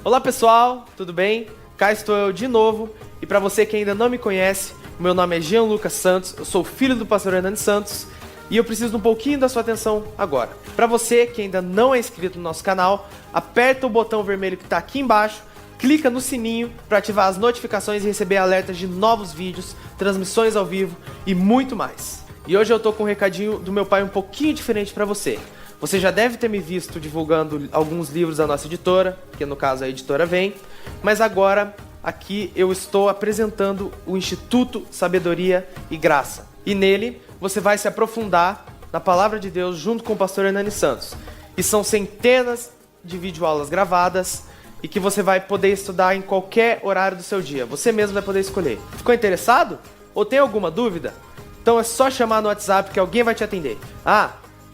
Olá pessoal, tudo bem? Cá estou eu de novo, e para você que ainda não me conhece, o meu nome é Jean Lucas Santos, eu sou filho do pastor Hernani Santos, e eu preciso de um pouquinho da sua atenção agora. Para você que ainda não é inscrito no nosso canal, aperta o botão vermelho que está aqui embaixo, clica no sininho para ativar as notificações e receber alertas de novos vídeos, transmissões ao vivo e muito mais. E hoje eu tô com um recadinho do meu pai um pouquinho diferente para você. Você já deve ter me visto divulgando alguns livros da nossa editora, que no caso a editora Vem, mas agora aqui eu estou apresentando o Instituto Sabedoria e Graça. E nele você vai se aprofundar na Palavra de Deus junto com o pastor Hernani Santos. E são centenas de videoaulas gravadas e que você vai poder estudar em qualquer horário do seu dia. Você mesmo vai poder escolher. Ficou interessado? Ou tem alguma dúvida? Então é só chamar no WhatsApp que alguém vai te atender.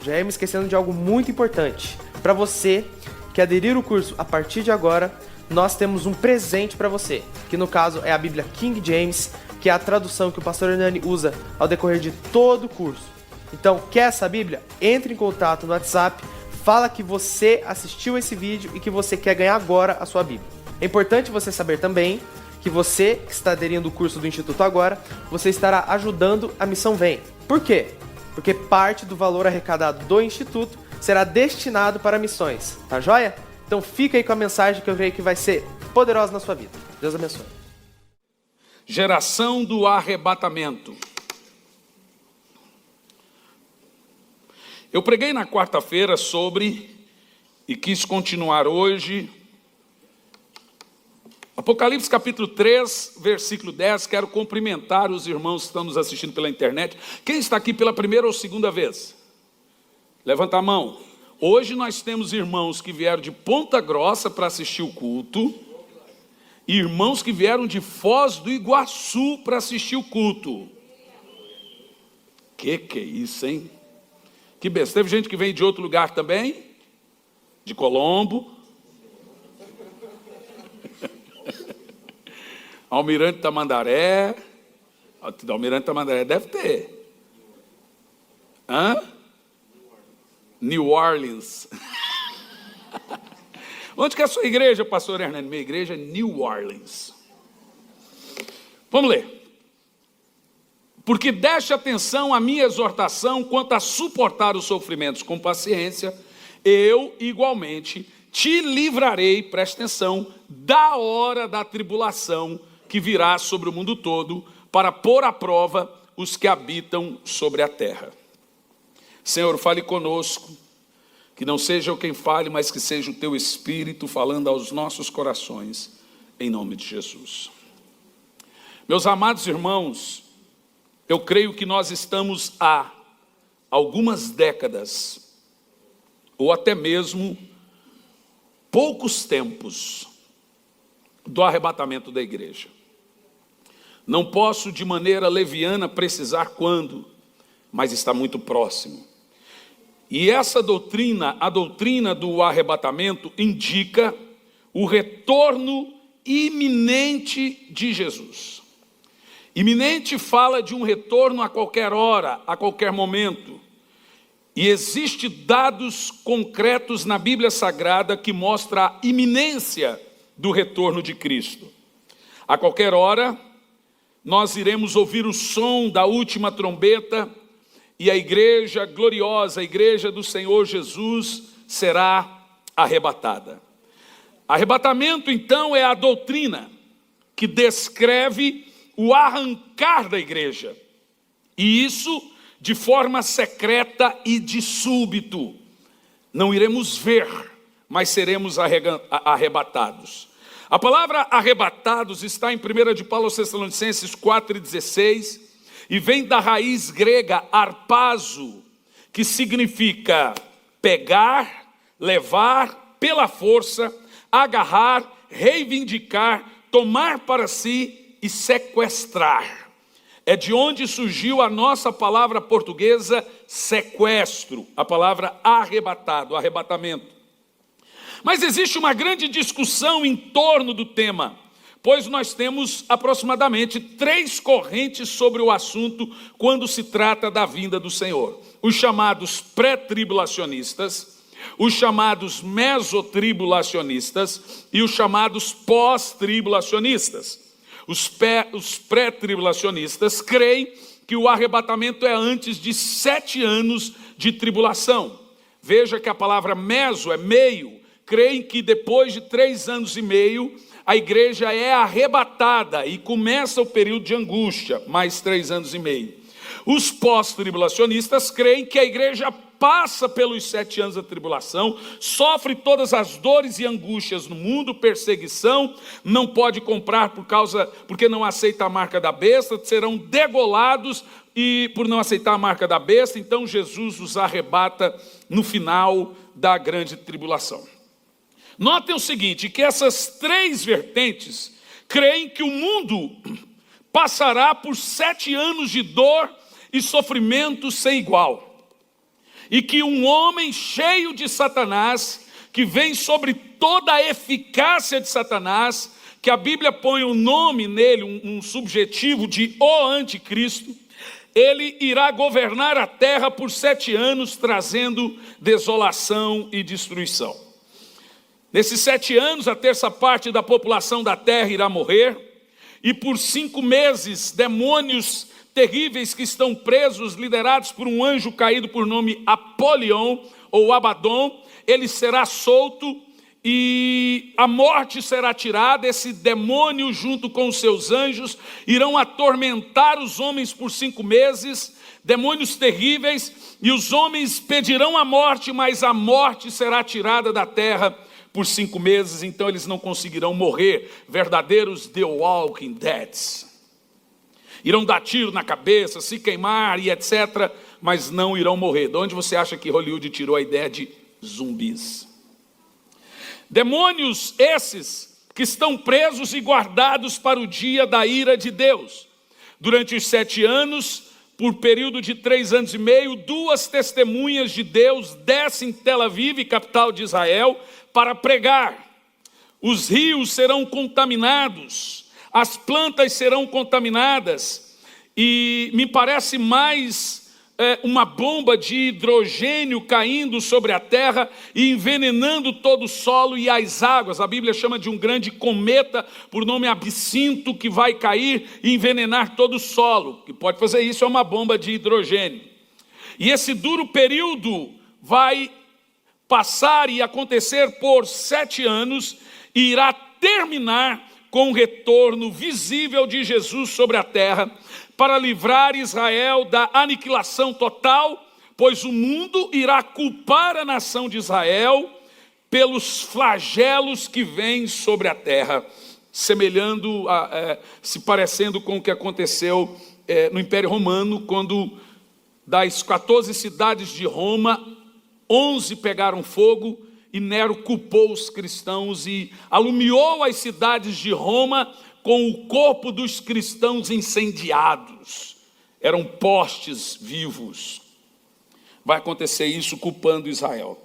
Já ia me esquecendo de algo muito importante. Para você que aderir o curso a partir de agora, nós temos um presente para você, que no caso é a Bíblia King James, que é a tradução que o pastor Hernani usa ao decorrer de todo o curso. Então, quer essa Bíblia? Entre em contato no WhatsApp, fala que você assistiu esse vídeo e que você quer ganhar agora a sua Bíblia. É importante você saber também que você que está aderindo ao curso do Instituto agora, você estará ajudando a Missão Vem. Por quê? Porque parte do valor arrecadado do Instituto será destinado para missões, tá joia? Então fica aí com a mensagem que eu creio que vai ser poderosa na sua vida. Deus abençoe. Geração do arrebatamento. Eu preguei na quarta-feira sobre, e quis continuar hoje, Apocalipse capítulo 3, versículo 10, quero cumprimentar os irmãos que estão nos assistindo pela internet. Quem está aqui pela primeira ou segunda vez? Levanta a mão. Hoje nós temos irmãos que vieram de Ponta Grossa para assistir o culto, e irmãos que vieram de Foz do Iguaçu para assistir o culto. Que é isso, hein? Que besta. Teve gente que veio de outro lugar também? De Colombo. Almirante Tamandaré. Almirante Tamandaré deve ter. New Orleans. Onde que é a sua igreja, pastor Hernani? Minha igreja é New Orleans. Vamos ler. Porque deste atenção à minha exortação quanto a suportar os sofrimentos com paciência, eu igualmente te livrarei, presta atenção, da hora da tribulação que virá sobre o mundo todo, para pôr à prova os que habitam sobre a terra. Senhor, fale conosco, que não seja eu quem fale, mas que seja o teu Espírito falando aos nossos corações, em nome de Jesus. Meus amados irmãos, eu creio que nós estamos há algumas décadas, ou até mesmo poucos tempos, do arrebatamento da igreja. Não posso de maneira leviana precisar quando, mas está muito próximo. E essa doutrina, a doutrina do arrebatamento, indica o retorno iminente de Jesus. Iminente fala de um retorno a qualquer hora, a qualquer momento. E existem dados concretos na Bíblia Sagrada que mostram a iminência do retorno de Cristo. A qualquer hora, nós iremos ouvir o som da última trombeta e a igreja gloriosa, a igreja do Senhor Jesus, será arrebatada. Arrebatamento, então, é a doutrina que descreve o arrancar da igreja. E isso de forma secreta e de súbito. Não iremos ver, mas seremos arrebatados. A palavra arrebatados está em 1 de Paulo aos Tessalonicenses 4,16 e vem da raiz grega arpazo, que significa pegar, levar pela força, agarrar, reivindicar, tomar para si e sequestrar. É de onde surgiu a nossa palavra portuguesa sequestro, a palavra arrebatado, arrebatamento. Mas existe uma grande discussão em torno do tema, pois nós temos aproximadamente 3 correntes sobre o assunto quando se trata da vinda do Senhor. Os chamados pré-tribulacionistas, os chamados mesotribulacionistas e os chamados pós-tribulacionistas. Os pré-tribulacionistas creem que o arrebatamento é antes de 7 anos de tribulação. Veja que a palavra meso é meio. Creem que depois de 3 anos e meio, a igreja é arrebatada e começa o período de angústia, mais 3 anos e meio. Os pós-tribulacionistas creem que a igreja passa pelos 7 anos da tribulação, sofre todas as dores e angústias no mundo, perseguição, não pode comprar porque não aceita a marca da besta, serão degolados e por não aceitar a marca da besta, então Jesus os arrebata no final da grande tribulação. Notem o seguinte, que essas 3 vertentes creem que o mundo passará por 7 anos de dor e sofrimento sem igual. E que um homem cheio de Satanás, que vem sobre toda a eficácia de Satanás, que a Bíblia põe o nome nele, um subjetivo de o anticristo, ele irá governar a terra por 7 anos, trazendo desolação e destruição. Nesses 7 anos, a terça parte da população da terra irá morrer, e por 5 meses, demônios terríveis que estão presos, liderados por um anjo caído por nome Apolion ou Abaddon, ele será solto e a morte será tirada. Esse demônio junto com os seus anjos irão atormentar os homens por 5 meses, demônios terríveis, e os homens pedirão a morte, mas a morte será tirada da terra por 5 meses, então eles não conseguirão morrer, verdadeiros The Walking Dead. Irão dar tiro na cabeça, se queimar e etc., mas não irão morrer. De onde você acha que Hollywood tirou a ideia de zumbis? Demônios esses que estão presos e guardados para o dia da ira de Deus. Durante os 7 anos, por período de 3 anos e meio, 2 testemunhas de Deus descem em Tel Aviv, capital de Israel, para pregar. Os rios serão contaminados, as plantas serão contaminadas, e me parece mais uma bomba de hidrogênio caindo sobre a terra e envenenando todo o solo e as águas. A Bíblia chama de um grande cometa, por nome Absinto, que vai cair e envenenar todo o solo. Que pode fazer isso é uma bomba de hidrogênio. E esse duro período vai passar e acontecer por 7 anos e irá terminar com o retorno visível de Jesus sobre a terra, para livrar Israel da aniquilação total, pois o mundo irá culpar a nação de Israel pelos flagelos que vêm sobre a terra, se parecendo com o que aconteceu no Império Romano, quando das 14 cidades de Roma, 11 pegaram fogo, e Nero culpou os cristãos e alumiou as cidades de Roma com o corpo dos cristãos incendiados. Eram postes vivos. Vai acontecer isso culpando Israel.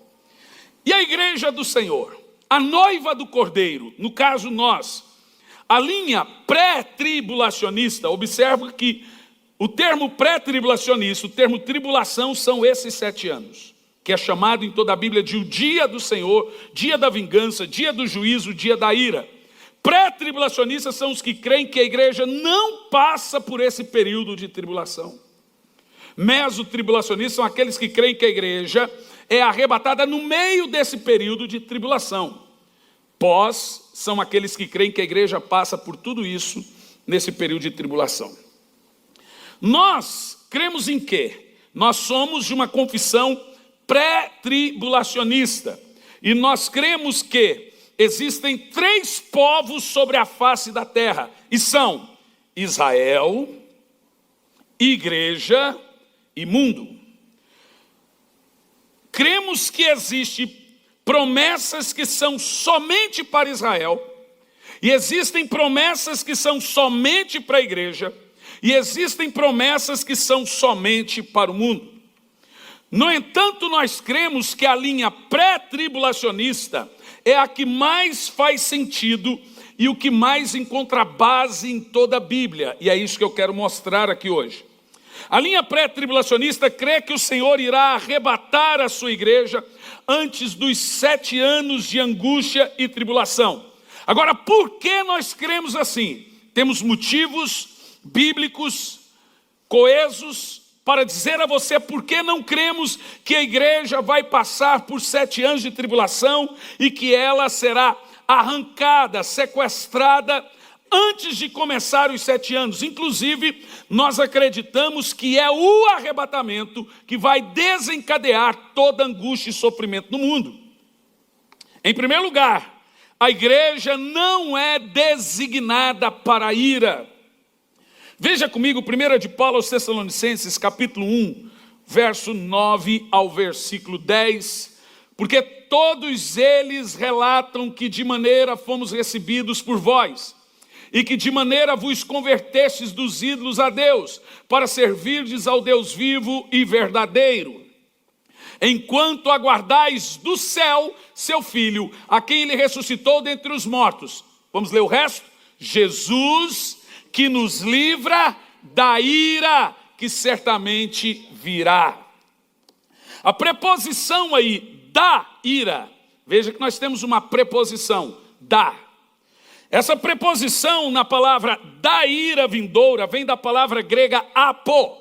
E a igreja do Senhor, a noiva do Cordeiro, no caso nós, a linha pré-tribulacionista, observa que o termo pré-tribulacionista, o termo tribulação são esses 7 anos. Que é chamado em toda a Bíblia de o dia do Senhor, dia da vingança, dia do juízo, dia da ira. Pré-tribulacionistas são os que creem que a igreja não passa por esse período de tribulação. Mesotribulacionistas são aqueles que creem que a igreja é arrebatada no meio desse período de tribulação. Pós são aqueles que creem que a igreja passa por tudo isso nesse período de tribulação. Nós cremos em quê? Nós somos de uma confissão pré-tribulacionista, e nós cremos que existem 3 povos sobre a face da terra, e são Israel, igreja e mundo. Cremos que existem promessas que são somente para Israel, e existem promessas que são somente para a igreja, e existem promessas que são somente para o mundo. No entanto, nós cremos que a linha pré-tribulacionista é a que mais faz sentido e o que mais encontra base em toda a Bíblia. E é isso que eu quero mostrar aqui hoje. A linha pré-tribulacionista crê que o Senhor irá arrebatar a sua igreja antes dos 7 anos de angústia e tribulação. Agora, por que nós cremos assim? Temos motivos bíblicos coesos para dizer a você por que não cremos que a igreja vai passar por 7 anos de tribulação e que ela será arrancada, sequestrada antes de começar os 7 anos. Inclusive, nós acreditamos que é o arrebatamento que vai desencadear toda angústia e sofrimento no mundo. Em primeiro lugar, a igreja não é designada para a ira. Veja comigo 1 de Paulo aos Tessalonicenses, capítulo 1, verso 9 ao versículo 10. Porque todos eles relatam que de maneira fomos recebidos por vós, e que de maneira vos convertestes dos ídolos a Deus, para servirdes ao Deus vivo e verdadeiro, enquanto aguardais do céu seu Filho, a quem ele ressuscitou dentre os mortos. Vamos ler o resto? Jesus, que nos livra da ira que certamente virá. A preposição aí, da ira, veja que nós temos uma preposição, da. Essa preposição na palavra da ira vindoura vem da palavra grega apo,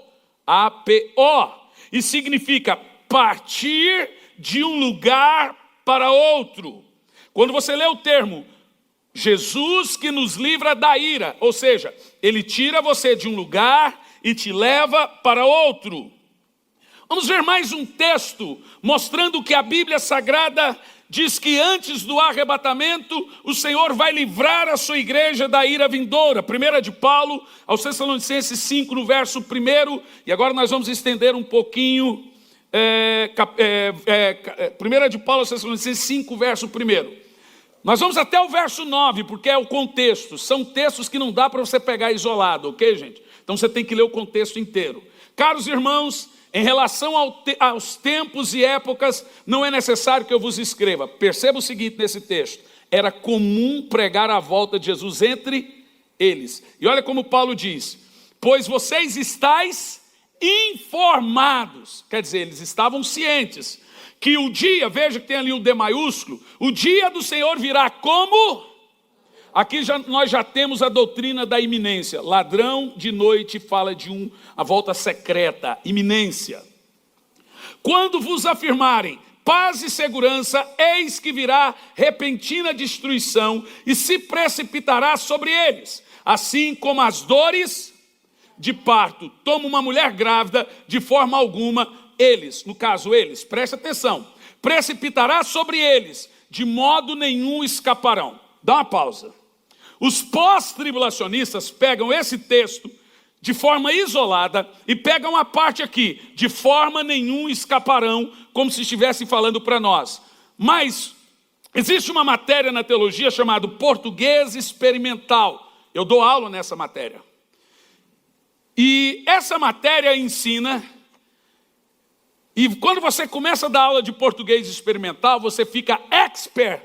A-P-O, e significa partir de um lugar para outro. Quando você lê o termo Jesus que nos livra da ira, ou seja, ele tira você de um lugar e te leva para outro. Vamos ver mais um texto mostrando que a Bíblia Sagrada diz que antes do arrebatamento, o Senhor vai livrar a sua igreja da ira vindoura. 1 de Paulo aos Tessalonicenses 5, no verso 1, e agora nós vamos estender um pouquinho, 1 de Paulo aos Tessalonicenses 5, verso 1. Nós vamos até o verso 9, porque é o contexto. São textos que não dá para você pegar isolado, ok, gente? Então você tem que ler o contexto inteiro. Caros irmãos, em relação aos tempos e épocas, não é necessário que eu vos escreva. Perceba o seguinte nesse texto. Era comum pregar a volta de Jesus entre eles. E olha como Paulo diz: pois vocês estáis informados. Quer dizer, eles estavam cientes que o dia, veja que tem ali um D maiúsculo, o dia do Senhor virá como? Aqui nós já temos a doutrina da iminência. Ladrão de noite fala de a volta secreta, iminência. Quando vos afirmarem paz e segurança, eis que virá repentina destruição e se precipitará sobre eles. Assim como as dores de parto tomam uma mulher grávida, de forma alguma, eles, no caso eles, preste atenção, precipitará sobre eles, de modo nenhum escaparão. Dá uma pausa. Os pós-tribulacionistas pegam esse texto de forma isolada e pegam a parte aqui, de forma nenhum escaparão, como se estivessem falando para nós. Mas existe uma matéria na teologia chamada português experimental. Eu dou aula nessa matéria. E essa matéria ensina, e quando você começa a dar aula de português experimental, você fica expert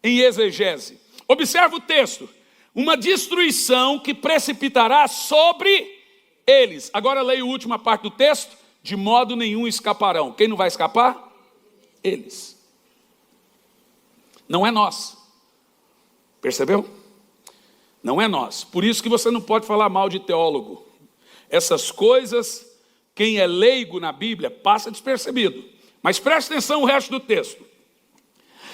em exegese. Observa o texto. Uma destruição que precipitará sobre eles. Agora leia a última parte do texto. De modo nenhum escaparão. Quem não vai escapar? Eles. Não é nós. Percebeu? Não é nós. Por isso que você não pode falar mal de teólogo. Essas coisas, quem é leigo na Bíblia, passa despercebido. Mas preste atenção no resto do texto.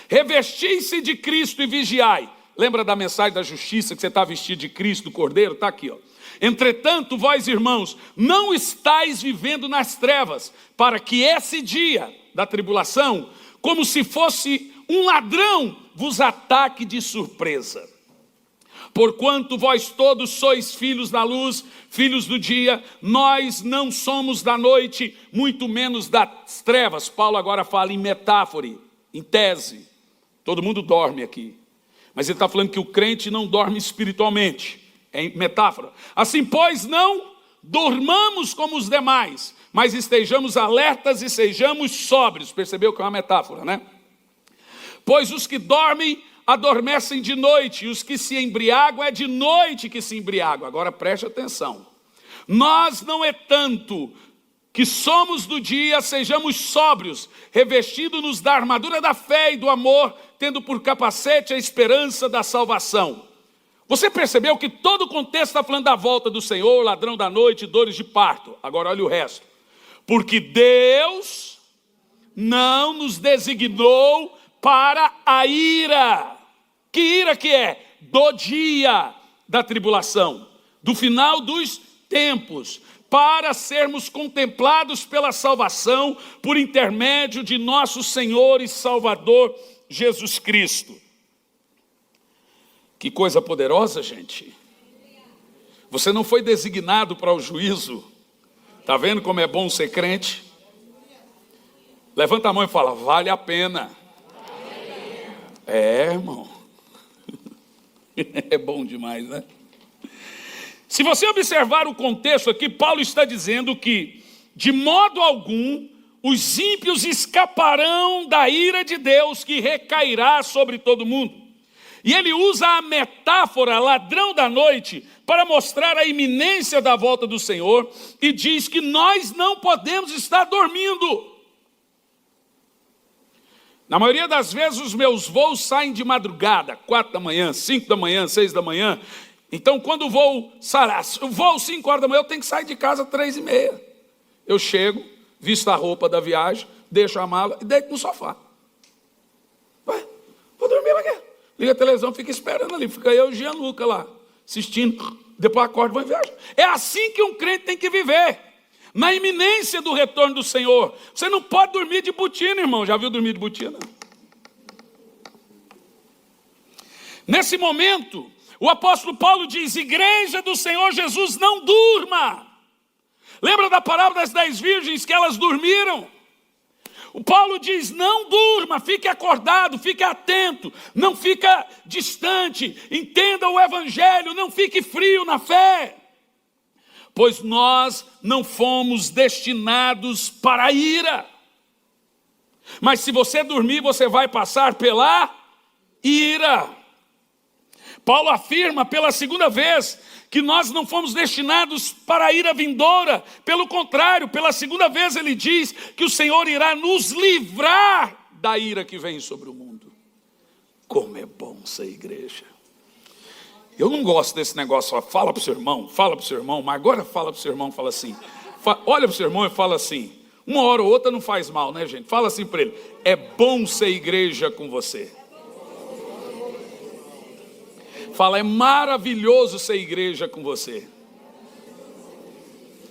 Revesti-se de Cristo e vigiai. Lembra da mensagem da justiça, que você está vestido de Cristo, do Cordeiro? Está aqui, ó. Entretanto, vós, irmãos, não estáis vivendo nas trevas, para que esse dia da tribulação, como se fosse um ladrão, vos ataque de surpresa. Porquanto vós todos sois filhos da luz, filhos do dia, nós não somos da noite, muito menos das trevas. Paulo agora fala em metáfora, em tese. Todo mundo dorme aqui. Mas ele está falando que o crente não dorme espiritualmente. É metáfora. Assim, pois, não dormamos como os demais, mas estejamos alertas e sejamos sóbrios. Percebeu que é uma metáfora, né? Pois os que dormem adormecem de noite, e os que se embriagam é de noite que se embriagam. Agora preste atenção. Nós não é tanto que somos do dia, sejamos sóbrios, revestidos-nos da armadura da fé e do amor, tendo por capacete a esperança da salvação. Você percebeu que todo o contexto está falando da volta do Senhor, ladrão da noite, dores de parto. Agora olha o resto. Porque Deus não nos designou para a ira. Que ira que é? Do dia da tribulação, do final dos tempos, para sermos contemplados pela salvação por intermédio de nosso Senhor e Salvador Jesus Cristo. Que coisa poderosa, gente. Você não foi designado para o juízo. Está vendo como é bom ser crente? Levanta a mão e fala, vale a pena. É, irmão. É bom demais, né? Se você observar o contexto aqui, Paulo está dizendo que, de modo algum, os ímpios escaparão da ira de Deus que recairá sobre todo mundo. E ele usa a metáfora ladrão da noite para mostrar a iminência da volta do Senhor e diz que nós não podemos estar dormindo. Na maioria das vezes os meus voos saem de madrugada, 4 da manhã, 5 da manhã, 6 da manhã. Então quando o voo 5 horas da manhã, eu tenho que sair de casa 3h30. Eu chego, visto a roupa da viagem, deixo a mala e deito no sofá. Vai, vou dormir pra quê? Liga a televisão, fica esperando ali, fica eu e o Gianluca lá, assistindo, depois acordo e vou em viagem. É assim que um crente tem que viver, na iminência do retorno do Senhor. Você não pode dormir de botina, irmão. Já viu dormir de botina? Nesse momento, o apóstolo Paulo diz, igreja do Senhor Jesus, não durma. Lembra da parábola das 10 virgens que elas dormiram? O Paulo diz, não durma, fique acordado, fique atento, não fica distante, entenda o evangelho, não fique frio na fé. Pois nós não fomos destinados para a ira. Mas se você dormir, você vai passar pela ira. Paulo afirma pela segunda vez que nós não fomos destinados para a ira vindoura. Pelo contrário, pela segunda vez ele diz que o Senhor irá nos livrar da ira que vem sobre o mundo. Como é bom ser igreja. Eu não gosto desse negócio, fala para o seu irmão, mas agora fala para o seu irmão, fala assim, olha para o seu irmão e fala assim, uma hora ou outra não faz mal, né, gente? Fala assim para ele, é bom ser igreja com você. Fala, é maravilhoso ser igreja com você.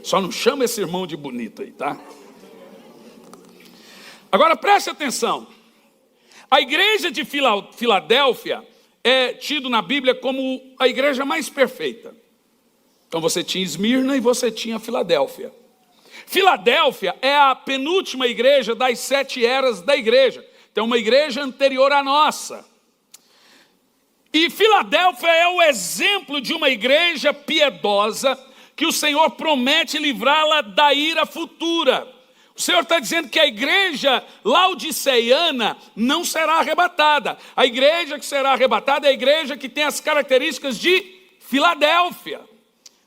Só não chama esse irmão de bonito aí, tá? Agora preste atenção. A igreja de Filadélfia é tido na Bíblia como a igreja mais perfeita. Então você tinha Esmirna e você tinha Filadélfia. Filadélfia é a penúltima igreja das 7 eras da igreja. Então uma igreja anterior à nossa. E Filadélfia é o exemplo de uma igreja piedosa que o Senhor promete livrá-la da ira futura. O Senhor está dizendo que a igreja laodiceiana não será arrebatada. A igreja que será arrebatada é a igreja que tem as características de Filadélfia.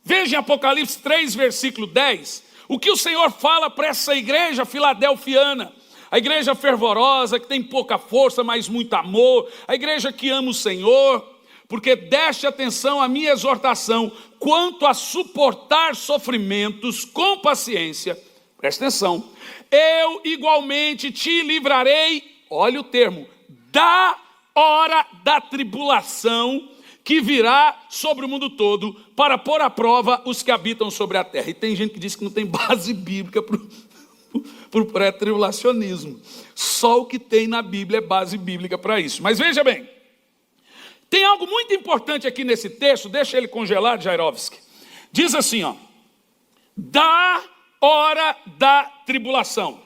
Veja em Apocalipse 3, versículo 10, o que o Senhor fala para essa igreja filadelfiana. A igreja fervorosa, que tem pouca força, mas muito amor. A igreja que ama o Senhor, porque deste atenção à minha exortação, quanto a suportar sofrimentos com paciência. Presta atenção. Eu igualmente te livrarei, olha o termo, da hora da tribulação que virá sobre o mundo todo, para pôr à prova os que habitam sobre a terra. E tem gente que diz que não tem base bíblica para o pré-tribulacionismo. Só o que tem na Bíblia é base bíblica para isso. Mas veja bem, tem algo muito importante aqui nesse texto, deixa ele congelado, Jairovski. Diz assim, ó, da hora da tribulação.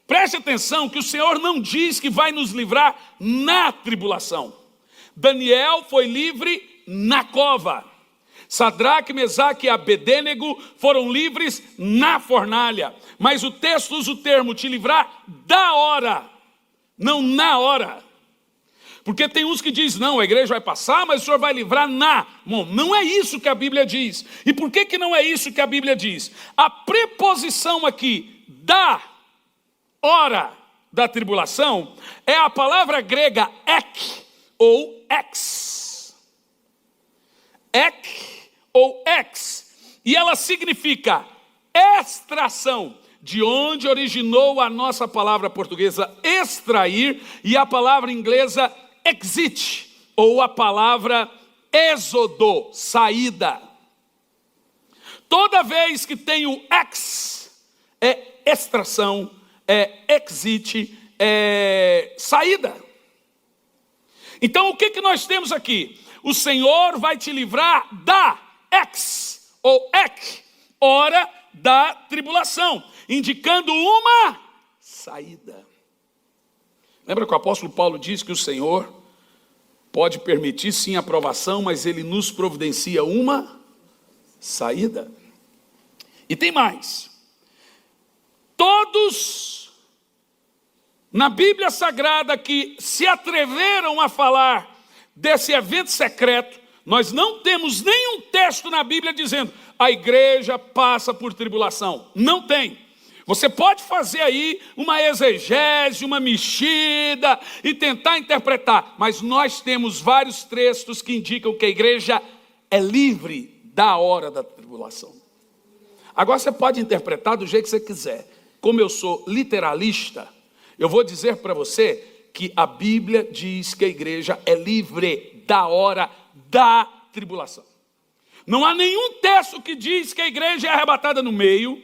Preste atenção que o Senhor não diz que vai nos livrar na tribulação. Daniel foi livre na cova. Sadraque, Mesaque e Abedênego foram livres na fornalha. Mas o texto usa o termo te livrar da hora, não na hora. Porque tem uns que dizem, não, a igreja vai passar, mas o Senhor vai livrar Bom, não é isso que a Bíblia diz. E por que não é isso que a Bíblia diz? A preposição aqui, da hora da tribulação, é a palavra grega ek ou ex. Ek ou ex. E ela significa extração, de onde originou a nossa palavra portuguesa extrair e a palavra inglesa exit, ou a palavra êxodo, saída. Toda vez que tem o ex, é extração, é exit, é saída. Então o que nós temos aqui? O Senhor vai te livrar da ex, ou ek, hora da tribulação, indicando uma saída. Lembra que o apóstolo Paulo diz que o Senhor pode permitir sim a provação, mas ele nos providencia uma saída. E tem mais. Todos na Bíblia Sagrada que se atreveram a falar desse evento secreto, nós não temos nenhum texto na Bíblia dizendo a igreja passa por tribulação. Não tem. Você pode fazer aí uma exegese, uma mexida e tentar interpretar, mas nós temos vários textos que indicam que a igreja é livre da hora da tribulação. Agora você pode interpretar do jeito que você quiser. Como eu sou literalista, eu vou dizer para você que a Bíblia diz que a igreja é livre da hora da tribulação. Não há nenhum texto que diz que a igreja é arrebatada no meio,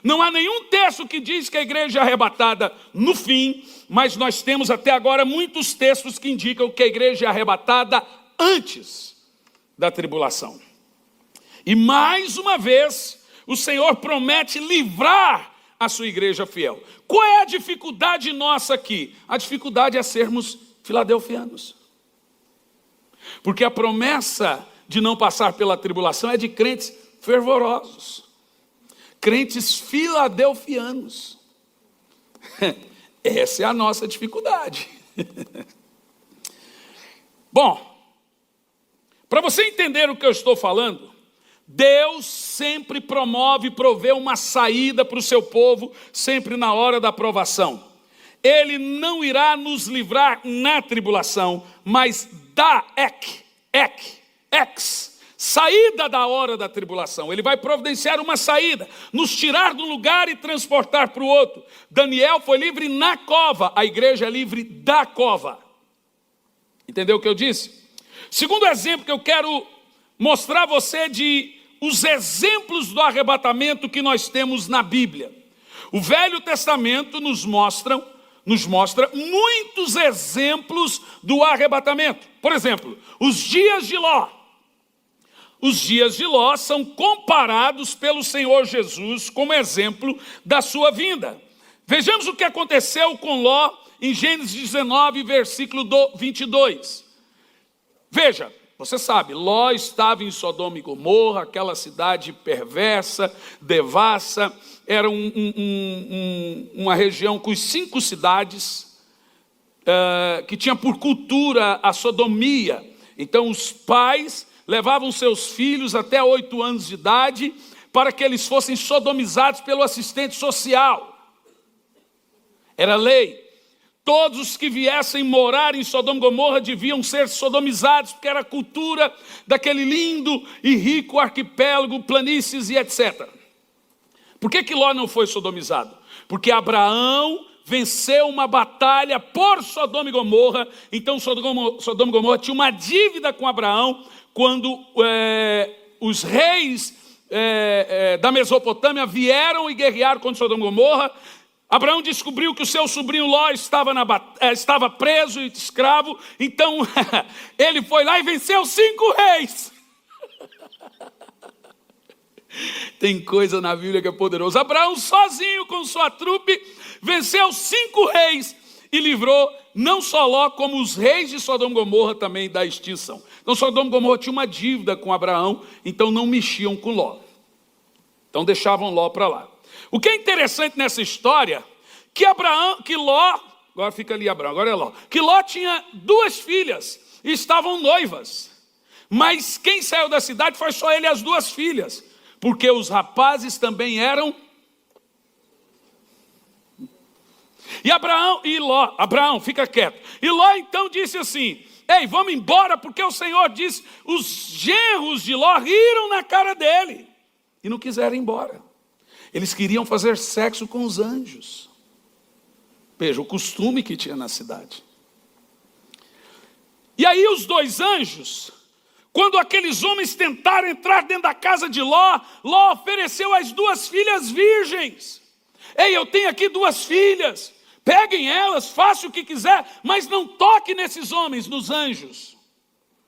não há nenhum texto que diz que a igreja é arrebatada no fim, mas nós temos até agora muitos textos que indicam que a igreja é arrebatada antes da tribulação. E mais uma vez, o Senhor promete livrar a sua igreja fiel. Qual é a dificuldade nossa aqui? A dificuldade é sermos filadelfianos. Porque a promessa de não passar pela tribulação é de crentes fervorosos, crentes filadelfianos. Essa é a nossa dificuldade. Bom, para você entender o que eu estou falando, Deus sempre promove e provê uma saída para o seu povo, sempre na hora da provação. Ele não irá nos livrar na tribulação, mas da saída da hora da tribulação. Ele vai providenciar uma saída, nos tirar de um lugar e transportar para o outro. Daniel foi livre na cova, a igreja é livre da cova. Entendeu o que eu disse? Segundo exemplo que eu quero mostrar a você de os exemplos do arrebatamento que nós temos na Bíblia. O Velho Testamento nos mostra muitos exemplos do arrebatamento. Por exemplo, os dias de Ló. Os dias de Ló são comparados pelo Senhor Jesus como exemplo da sua vinda. Vejamos o que aconteceu com Ló em Gênesis 19, versículo 22. Veja, você sabe, Ló estava em Sodoma e Gomorra, aquela cidade perversa, devassa, era uma região com 5 cidades, que tinha por cultura a sodomia. Então os pais levavam seus filhos até 8 anos de idade para que eles fossem sodomizados pelo assistente social. Era lei. Todos os que viessem morar em Sodoma e Gomorra deviam ser sodomizados, porque era a cultura daquele lindo e rico arquipélago, planícies e etc. Por que Ló não foi sodomizado? Porque Abraão venceu uma batalha por Sodoma e Gomorra. Então Sodoma e Gomorra tinha uma dívida com Abraão, quando os reis da Mesopotâmia vieram e guerrearam contra Sodoma e Gomorra. Abraão descobriu que o seu sobrinho Ló estava preso e escravo, então ele foi lá e venceu 5 reis. Tem coisa na Bíblia que é poderosa. Abraão sozinho com sua trupe venceu 5 reis e livrou não só Ló, como os reis de Sodoma e Gomorra também da extinção. Então Sodoma e Gomorra tinha uma dívida com Abraão, então não mexiam com Ló. Então deixavam Ló para lá. O que é interessante nessa história, que Ló agora fica ali Abraão, agora é Ló. Que Ló tinha 2 filhas e estavam noivas. Mas quem saiu da cidade foi só ele e as 2 filhas. Porque os rapazes também eram... E Abraão, fica quieto. E Ló então disse assim: ei, vamos embora, porque o Senhor disse, os genros de Ló riram na cara dele. E não quiseram ir embora. Eles queriam fazer sexo com os anjos. Veja, o costume que tinha na cidade. E aí os 2 anjos, quando aqueles homens tentaram entrar dentro da casa de Ló, Ló ofereceu as 2 filhas virgens. Ei, eu tenho aqui 2 filhas, peguem elas, façam o que quiser, mas não toque nesses homens, nos anjos.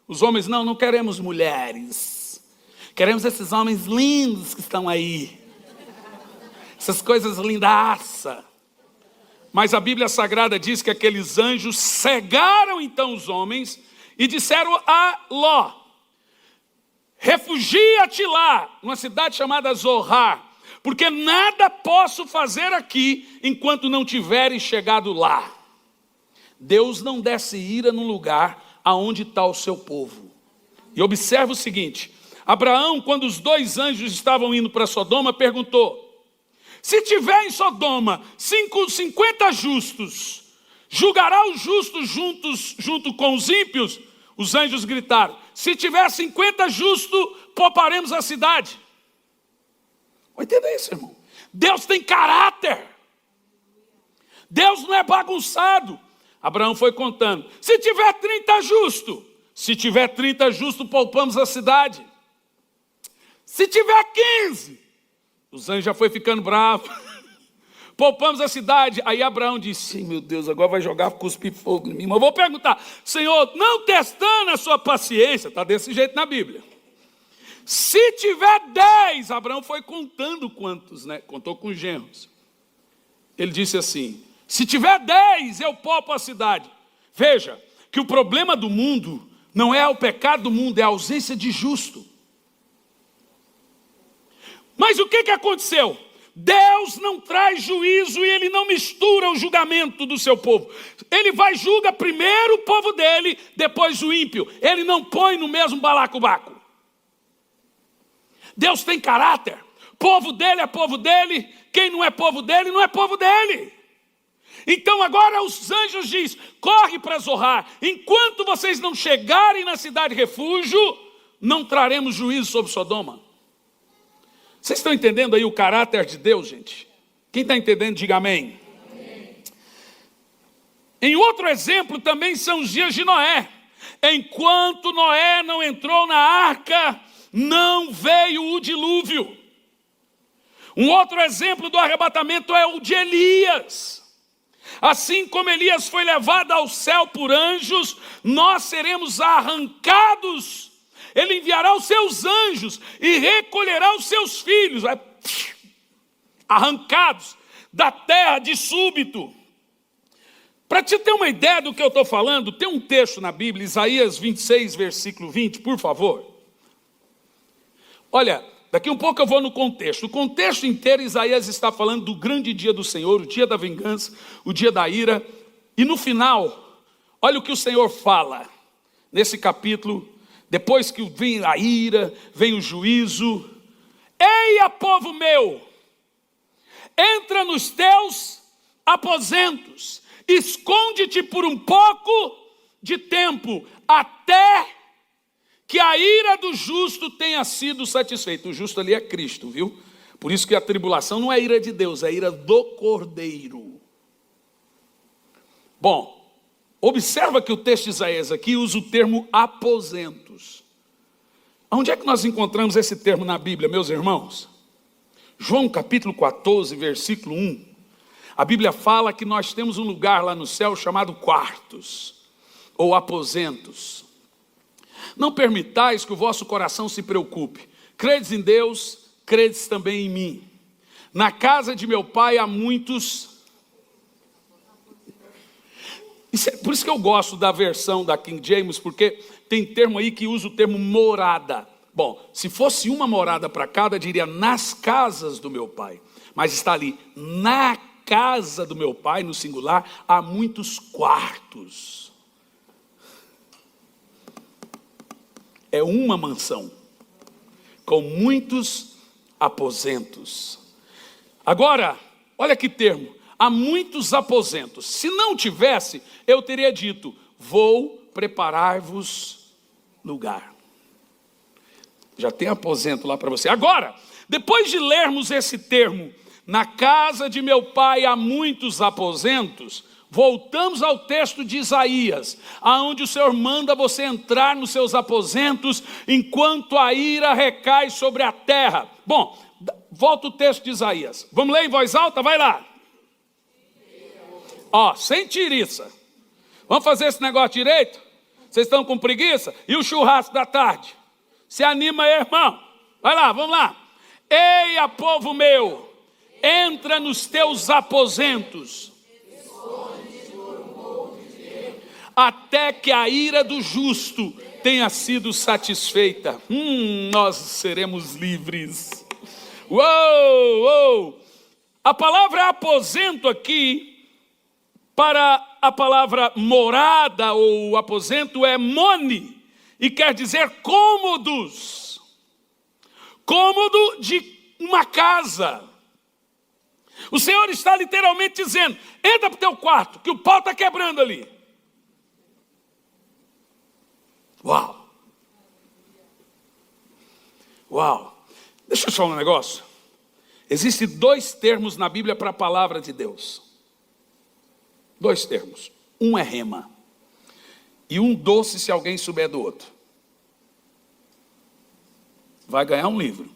Os homens, não queremos mulheres, queremos esses homens lindos que estão aí, essas coisas lindaça. Mas a Bíblia Sagrada diz que aqueles anjos cegaram então os homens e disseram a Ló: refugia-te lá, numa cidade chamada Zoar, porque nada posso fazer aqui enquanto não tiveres chegado lá. Deus não desce ira num lugar aonde está o seu povo. E observa o seguinte: Abraão, quando os 2 anjos estavam indo para Sodoma, perguntou: se tiver em Sodoma 50 justos, julgará os justos junto com os ímpios? Os anjos gritaram: se tiver 50 justos, pouparemos a cidade. Entenda isso, irmão. Deus tem caráter. Deus não é bagunçado. Abraão foi contando: se tiver 30 justos, se tiver 30 justos, poupamos a cidade. Se tiver 15, os anjos já foi ficando bravos. Poupamos a cidade. Aí Abraão disse: meu Deus, agora vai jogar cuspir fogo em mim. Mas eu vou perguntar: Senhor, não testando a sua paciência, está desse jeito na Bíblia. Se tiver 10, Abraão foi contando quantos, né? Contou com os genros. Ele disse assim: se tiver 10, eu poupo a cidade. Veja, que o problema do mundo não é o pecado do mundo, é a ausência de justo. Mas o que aconteceu? Deus não traz juízo e Ele não mistura o julgamento do seu povo. Ele vai e julga primeiro o povo dele, depois o ímpio. Ele não põe no mesmo balacobaco. Deus tem caráter. Povo dele é povo dele. Quem não é povo dele, não é povo dele. Então agora os anjos dizem: corre para Zoar. Enquanto vocês não chegarem na cidade refúgio, não traremos juízo sobre Sodoma. Vocês estão entendendo aí o caráter de Deus, gente? Quem está entendendo, diga amém. Amém. Em outro exemplo também são os dias de Noé. Enquanto Noé não entrou na arca, não veio o dilúvio. Um outro exemplo do arrebatamento é o de Elias. Assim como Elias foi levado ao céu por anjos, nós seremos arrancados. Ele enviará os seus anjos e recolherá os seus filhos, arrancados da terra de súbito. Para te ter uma ideia do que eu estou falando, tem um texto na Bíblia, Isaías 26, versículo 20, por favor. Olha, daqui um pouco eu vou no contexto. O contexto inteiro, Isaías está falando do grande dia do Senhor, o dia da vingança, o dia da ira. E no final, olha o que o Senhor fala nesse capítulo. Depois que vem a ira, vem o juízo. Eia, povo meu, entra nos teus aposentos, esconde-te por um pouco de tempo, até que a ira do justo tenha sido satisfeita. O justo ali é Cristo, viu? Por isso que a tribulação não é ira de Deus, é ira do Cordeiro. Bom, observa que o texto de Isaías aqui usa o termo aposentos. Onde é que nós encontramos esse termo na Bíblia, meus irmãos? João capítulo 14, versículo 1. A Bíblia fala que nós temos um lugar lá no céu chamado quartos, ou aposentos. Não permitais que o vosso coração se preocupe. Credes em Deus, credes também em mim. Na casa de meu pai há muitos... Por isso que eu gosto da versão da King James, porque tem termo aí que usa o termo morada. Bom, se fosse uma morada para cada, diria nas casas do meu pai. Mas está ali, na casa do meu pai, no singular, há muitos quartos. É uma mansão, com muitos aposentos. Agora, olha que termo, há muitos aposentos. Se não tivesse, eu teria dito, vou preparar-vos lugar. Já tem aposento lá para você. Agora, depois de lermos esse termo, na casa de meu pai há muitos aposentos, voltamos ao texto de Isaías, aonde o Senhor manda você entrar nos seus aposentos, enquanto a ira recai sobre a terra. Bom, volta o texto de Isaías. Vamos ler em voz alta? Vai lá. Ó, sem tiriça. Vamos fazer esse negócio direito? Vocês estão com preguiça? E o churrasco da tarde? Se anima aí, irmão. Vai lá, vamos lá. Eia, povo meu, entra nos teus aposentos, até que a ira do justo tenha sido satisfeita. Nós seremos livres. Uou! A palavra aposento aqui, para a palavra morada ou aposento, é moni, e quer dizer cômodos. Cômodo de uma casa. O Senhor está literalmente dizendo, entra para o teu quarto, que o pau está quebrando ali. Uau! Deixa eu te falar um negócio. Existem 2 termos na Bíblia para a palavra de Deus. 2 termos. Um é rema. E um doce se alguém souber do outro. Vai ganhar um livro.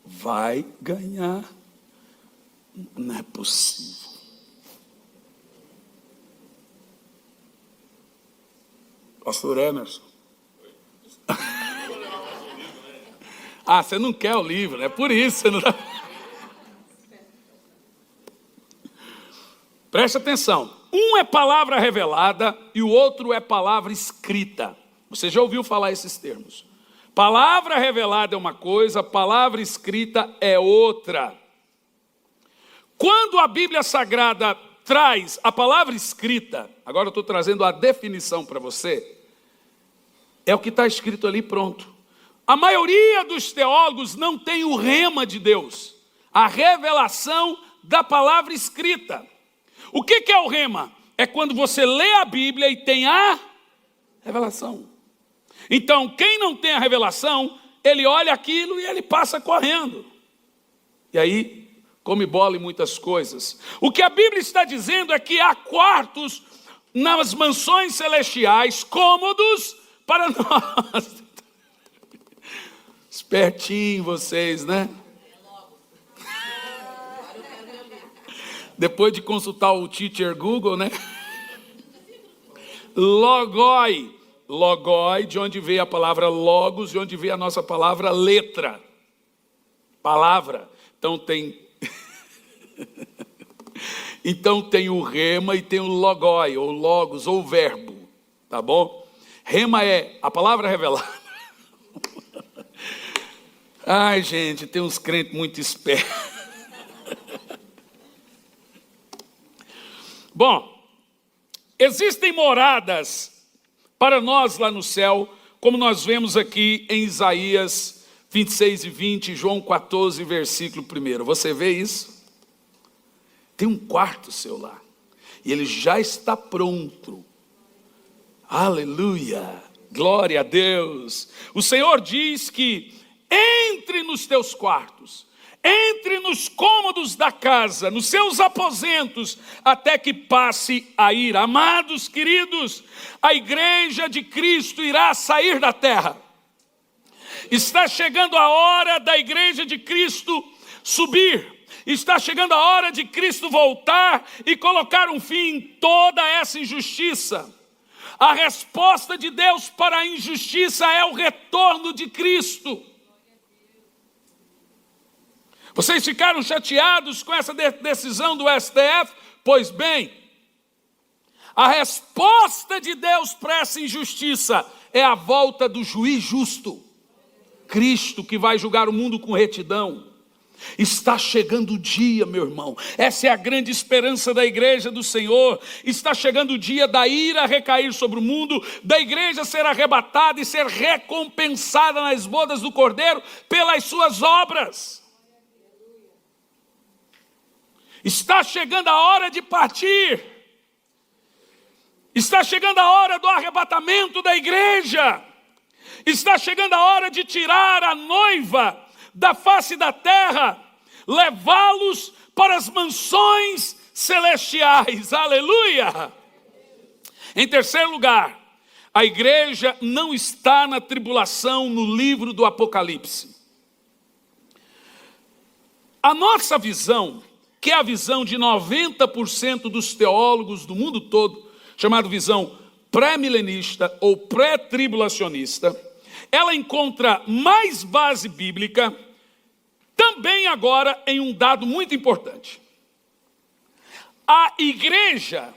Vai ganhar. Não é possível. Pastor Emerson. Você não quer o livro, é por isso você não dá. Preste atenção. Um é palavra revelada e o outro é palavra escrita. Você já ouviu falar esses termos? Palavra revelada é uma coisa, palavra escrita é outra. Quando a Bíblia Sagrada traz a palavra escrita, agora eu estou trazendo a definição para você, é o que está escrito ali, pronto. A maioria dos teólogos não tem o rema de Deus, a revelação da palavra escrita. O que é o rema? É quando você lê a Bíblia e tem a revelação. Então, quem não tem a revelação, ele olha aquilo e ele passa correndo. E aí, come bola em muitas coisas. O que a Bíblia está dizendo é que há quartos nas mansões celestiais, cômodos para nós. Espertinho vocês, né? Depois de consultar o teacher Google, né? Logoi. Logoi, de onde veio a palavra logos, de onde veio a nossa palavra letra. Palavra. Então tem... Então tem o rema e tem o logoi, ou logos, ou verbo. Tá bom? Rema é a palavra revelada. Ai, gente, tem uns crentes muito espertos. Bom, existem moradas para nós lá no céu, como nós vemos aqui em Isaías 26 e 20, João 14, versículo 1. Você vê isso? Tem um quarto seu lá, e ele já está pronto. Aleluia, glória a Deus. O Senhor diz que entre nos teus quartos, entre nos cômodos da casa, nos seus aposentos, até que passe a ira. Amados, queridos, a igreja de Cristo irá sair da terra. Está chegando a hora da igreja de Cristo subir. Está chegando a hora de Cristo voltar e colocar um fim em toda essa injustiça. A resposta de Deus para a injustiça é o retorno de Cristo. Vocês ficaram chateados com essa decisão do STF? Pois bem, a resposta de Deus para essa injustiça é a volta do juiz justo, Cristo, que vai julgar o mundo com retidão. Está chegando o dia, meu irmão. Essa é a grande esperança da igreja do Senhor. Está chegando o dia da ira recair sobre o mundo, da igreja ser arrebatada e ser recompensada nas bodas do Cordeiro pelas suas obras. Está chegando a hora de partir. Está chegando a hora do arrebatamento da igreja. Está chegando a hora de tirar a noiva da face da terra, levá-los para as mansões celestiais. Aleluia! Em terceiro lugar, a igreja não está na tribulação no livro do Apocalipse. A nossa visão, que é a visão de 90% dos teólogos do mundo todo, chamada visão pré-milenista ou pré-tribulacionista, ela encontra mais base bíblica também agora em um dado muito importante. A igreja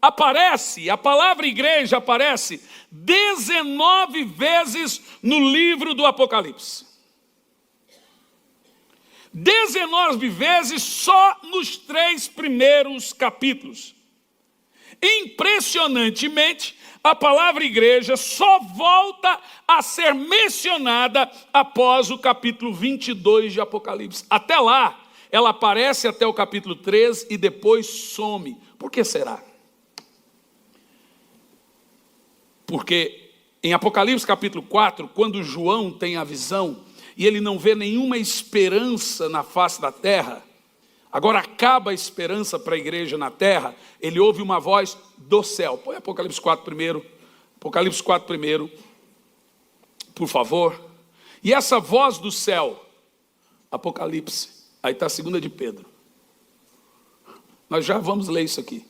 aparece, a palavra igreja aparece 19 vezes no livro do Apocalipse. 19 vezes só nos 3 primeiros capítulos. Impressionantemente, a palavra igreja só volta a ser mencionada após o capítulo 22 de Apocalipse. Até lá, ela aparece até o capítulo 3 e depois some. Por que será? Porque em Apocalipse capítulo 4, quando João tem a visão e ele não vê nenhuma esperança na face da terra, agora acaba a esperança para a igreja na terra, ele ouve uma voz do céu. Põe Apocalipse 4 primeiro, Apocalipse 4 primeiro, por favor. E essa voz do céu, Apocalipse, aí está a 2 de Pedro. Nós já vamos ler isso aqui.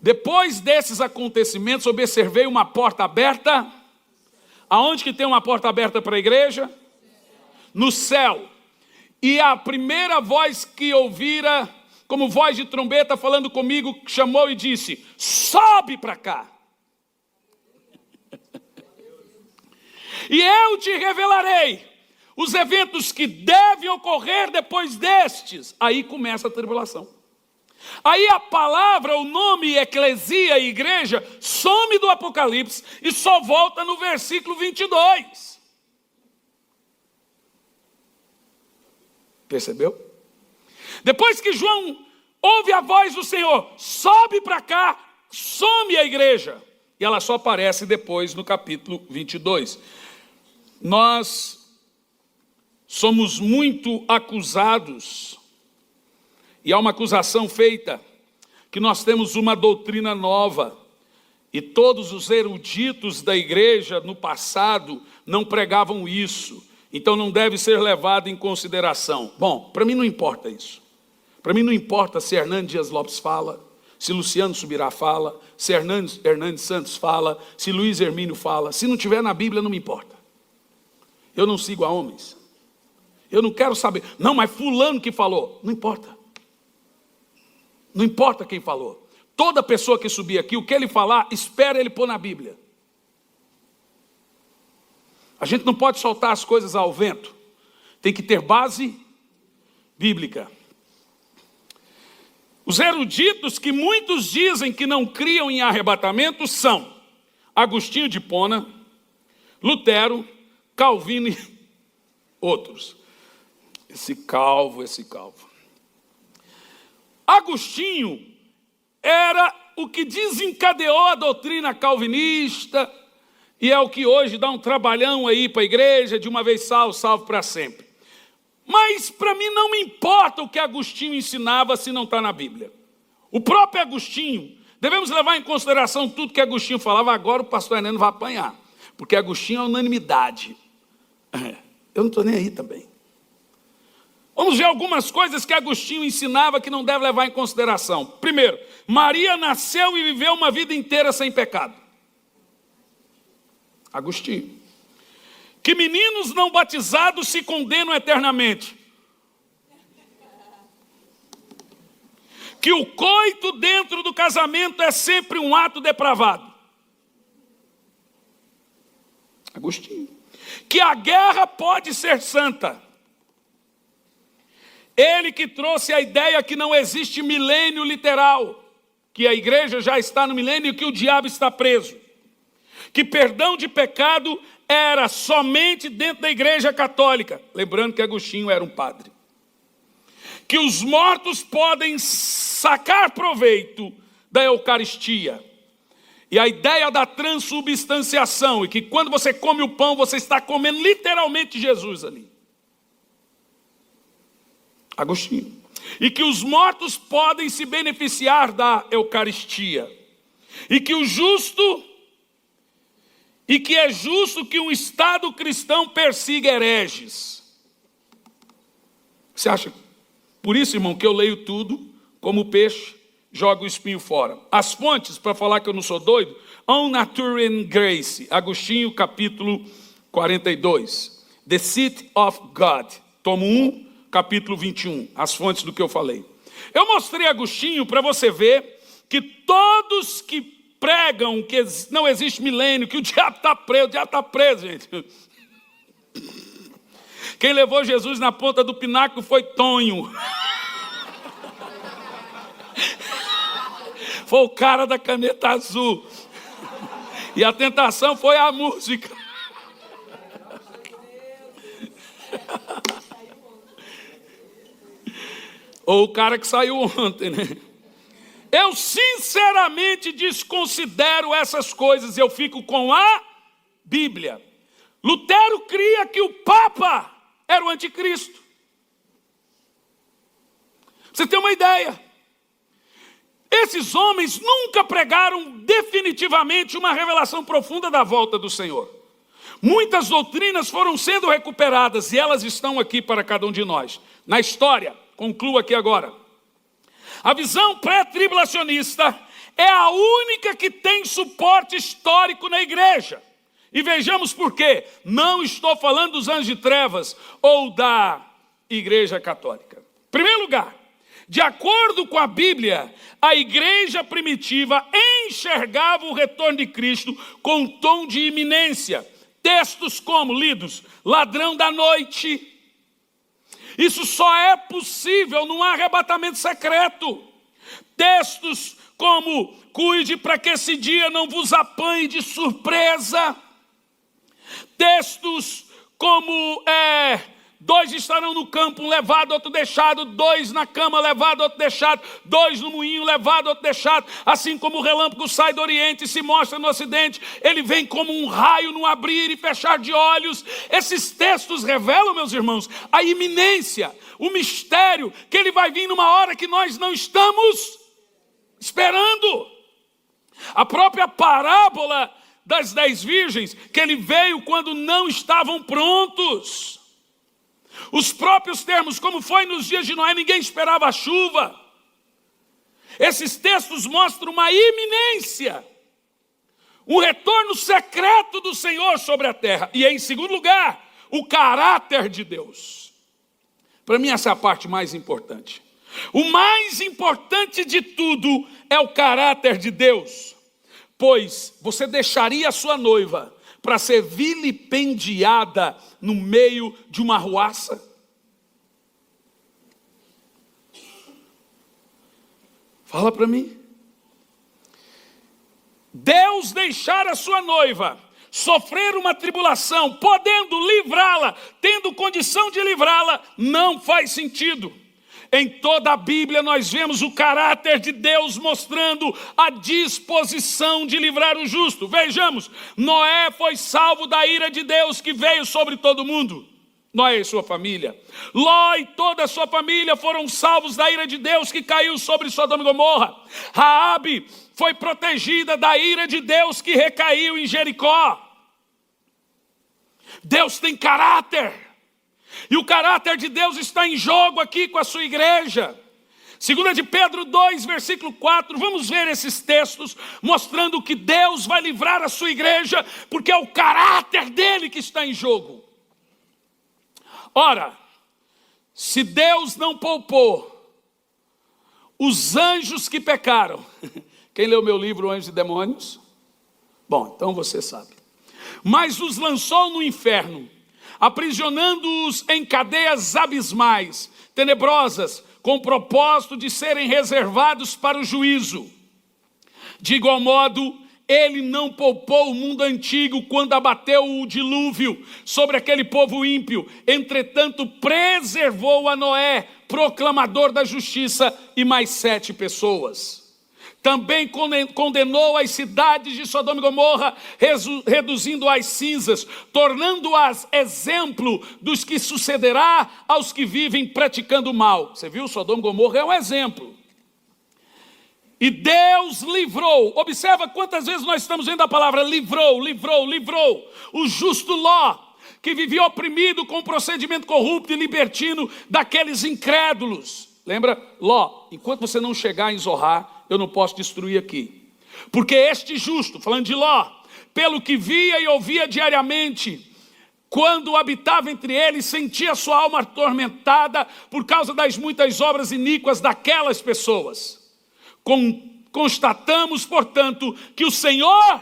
Depois desses acontecimentos, observei uma porta aberta. Aonde que tem uma porta aberta para a igreja? No céu. E a primeira voz que ouvira, como voz de trombeta falando comigo, chamou e disse: sobe para cá. E eu te revelarei os eventos que devem ocorrer depois destes. Aí começa a tribulação. Aí a palavra, o nome eclesia, igreja, some do Apocalipse e só volta no versículo 22. Percebeu? Depois que João ouve a voz do Senhor, sobe para cá, some a igreja. E ela só aparece depois no capítulo 22. Nós somos muito acusados, e há uma acusação feita, que nós temos uma doutrina nova, e todos os eruditos da igreja no passado não pregavam isso, então não deve ser levado em consideração. Bom, para mim não importa isso. Para mim não importa se Hernandes Dias Lopes fala, se Luciano Subirá fala, se Hernandes Santos fala, se Luiz Hermínio fala. Se não tiver na Bíblia, não me importa. Eu não sigo a homens. Eu não quero saber. Não, mas fulano que falou. Não importa. Não importa quem falou. Toda pessoa que subir aqui, o que ele falar, espera ele pôr na Bíblia. A gente não pode soltar as coisas ao vento. Tem que ter base bíblica. Os eruditos que muitos dizem que não criam em arrebatamento são Agostinho de Hipona, Lutero, Calvino e outros. Esse calvo. Agostinho era o que desencadeou a doutrina calvinista e é o que hoje dá um trabalhão aí para a igreja, de uma vez salvo para sempre. Mas para mim não me importa o que Agostinho ensinava se não está na Bíblia. O próprio Agostinho, devemos levar em consideração tudo que Agostinho falava. Agora o pastor Hernando vai apanhar, porque Agostinho é unanimidade. Eu não estou nem aí também. Vamos ver algumas coisas que Agostinho ensinava que não deve levar em consideração. Primeiro, Maria nasceu e viveu uma vida inteira sem pecado. Agostinho. Que meninos não batizados se condenam eternamente. Que o coito dentro do casamento é sempre um ato depravado. Agostinho. Que a guerra pode ser santa. Ele que trouxe a ideia que não existe milênio literal, que a igreja já está no milênio e que o diabo está preso. Que perdão de pecado era somente dentro da igreja católica. Lembrando que Agostinho era um padre. Que os mortos podem sacar proveito da Eucaristia. E a ideia da transubstanciação, e que quando você come o pão, você está comendo literalmente Jesus ali. Agostinho. E que os mortos podem se beneficiar da Eucaristia. E que é justo que um Estado cristão persiga hereges. Você acha? Por isso, irmão, que eu leio tudo como peixe, jogo o espinho fora. As fontes, para falar que eu não sou doido, On Nature and Grace, Agostinho, capítulo 42. The Seat of God, tomo 1, capítulo 21. As fontes do que eu falei. Eu mostrei Agostinho para você ver que todos que pregam que não existe milênio, que o diabo está preso, gente. Quem levou Jesus na ponta do pináculo foi Tonho. Foi o cara da caneta azul. E a tentação foi a música. Ou o cara que saiu ontem, né? Eu sinceramente desconsidero essas coisas. Eu fico com a Bíblia. Lutero cria que o Papa era o anticristo. Você tem uma ideia? Esses homens nunca pregaram definitivamente uma revelação profunda da volta do Senhor. Muitas doutrinas foram sendo recuperadas e elas estão aqui para cada um de nós. Na história, concluo aqui agora. A visão pré-tribulacionista é a única que tem suporte histórico na igreja. E vejamos por quê. Não estou falando dos anjos de trevas ou da igreja católica. Em primeiro lugar, de acordo com a Bíblia, a igreja primitiva enxergava o retorno de Cristo com um tom de iminência. Textos como lidos, ladrão da noite. Isso só é possível num arrebatamento secreto. Textos como, cuide para que esse dia não vos apanhe de surpresa. Textos como, dois estarão no campo, um levado, outro deixado, dois na cama, levado, outro deixado, dois no moinho, levado, outro deixado. Assim como o relâmpago sai do oriente e se mostra no ocidente, ele vem como um raio no abrir e fechar de olhos. Esses textos revelam, meus irmãos, a iminência, o mistério, que ele vai vir numa hora que nós não estamos esperando. A própria parábola das 10 virgens, que ele veio quando não estavam prontos. Os próprios termos, como foi nos dias de Noé, ninguém esperava a chuva. Esses textos mostram uma iminência, um retorno secreto do Senhor sobre a terra. E em segundo lugar, o caráter de Deus. Para mim essa é a parte mais importante. O mais importante de tudo é o caráter de Deus. Pois você deixaria a sua noiva para ser vilipendiada no meio de uma arruaça? Fala para mim. Deus deixar a sua noiva sofrer uma tribulação, podendo livrá-la, tendo condição de livrá-la, não faz sentido. Em toda a Bíblia nós vemos o caráter de Deus mostrando a disposição de livrar o justo. Vejamos, Noé foi salvo da ira de Deus que veio sobre todo mundo. Noé e sua família. Ló e toda a sua família foram salvos da ira de Deus que caiu sobre Sodoma e Gomorra. Raabe foi protegida da ira de Deus que recaiu em Jericó. Deus tem caráter. E o caráter de Deus está em jogo aqui com a sua igreja. 2 de Pedro 2, versículo 4, vamos ver esses textos mostrando que Deus vai livrar a sua igreja, porque é o caráter dele que está em jogo. Ora, se Deus não poupou os anjos que pecaram, quem leu meu livro Anjos e Demônios? Bom, então você sabe. Mas os lançou no inferno, aprisionando-os em cadeias abismais, tenebrosas, com o propósito de serem reservados para o juízo. De igual modo, ele não poupou o mundo antigo quando abateu o dilúvio sobre aquele povo ímpio. Entretanto, preservou a Noé, proclamador da justiça, e mais 7 pessoas. Também condenou as cidades de Sodoma e Gomorra, reduzindo às cinzas, tornando-as exemplo dos que sucederá aos que vivem praticando o mal. Você viu? Sodoma e Gomorra é um exemplo. E Deus livrou. Observa quantas vezes nós estamos vendo a palavra livrou, livrou, livrou. O justo Ló, que vivia oprimido com um procedimento corrupto e libertino daqueles incrédulos. Lembra? Ló, enquanto você não chegar em Zorá, eu não posso destruir aqui. Porque este justo, falando de Ló, pelo que via e ouvia diariamente, quando habitava entre eles, sentia sua alma atormentada por causa das muitas obras iníquas daquelas pessoas. Constatamos, portanto, que o Senhor...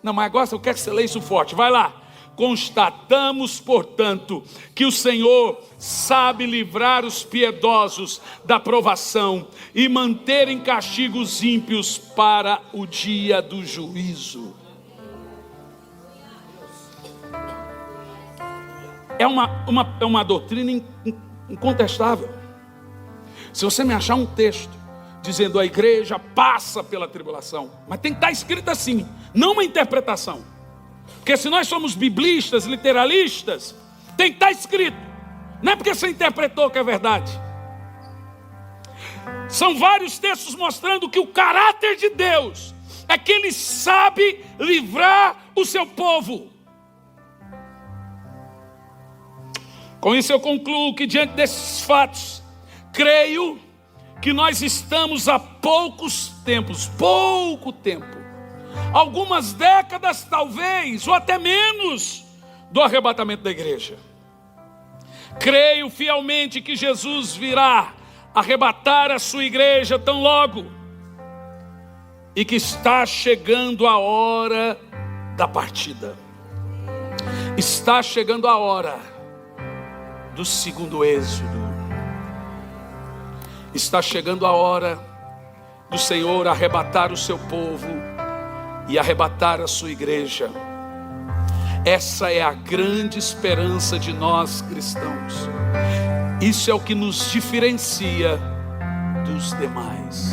Não, mas agora eu quero que você leia isso forte, vai lá. Constatamos, portanto, que o Senhor sabe livrar os piedosos da provação e manter em castigo os ímpios para o dia do juízo. É uma doutrina incontestável. Se você me achar um texto dizendo a igreja passa pela tribulação, mas tem que estar escrito assim, não uma interpretação. Porque se nós somos biblistas, literalistas, tem que estar escrito. Não é porque você interpretou que é verdade. São vários textos mostrando que o caráter de Deus é que Ele sabe livrar o seu povo. Com isso eu concluo que diante desses fatos, creio que nós estamos há pouco tempo, algumas décadas talvez, ou até menos, do arrebatamento da igreja. Creio fielmente que Jesus virá arrebatar a sua igreja tão logo, e que está chegando a hora da partida. Está chegando a hora do segundo êxodo. Está chegando a hora do Senhor arrebatar o seu povo e arrebatar a sua igreja. Essa é a grande esperança de nós cristãos. Isso é o que nos diferencia dos demais.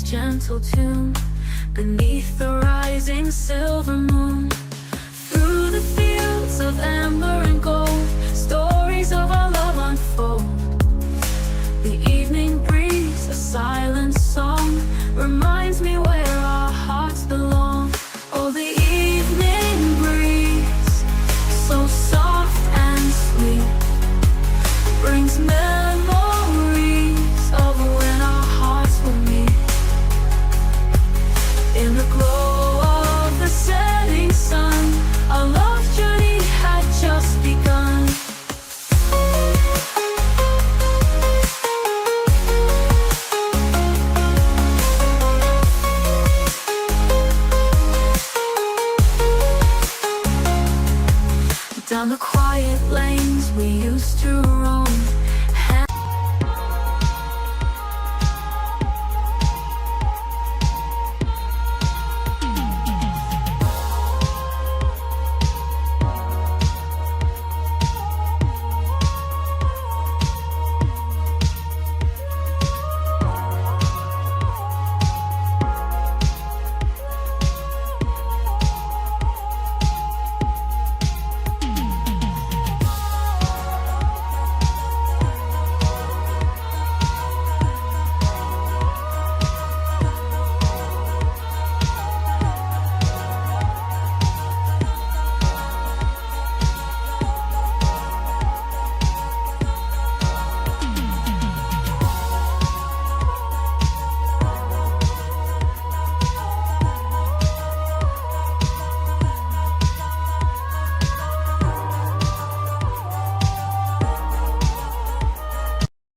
Gentle tune beneath the rising silver moon. Through the fields of amber and gold, stories of our love unfold. The evening breeze, a silent song, reminds me where our hearts belong. Oh, the evening breeze, so soft and sweet, brings memories of when our hearts were meet. In the glow of the setting sun, our love journey had just begun. quiet lanes we used to roam.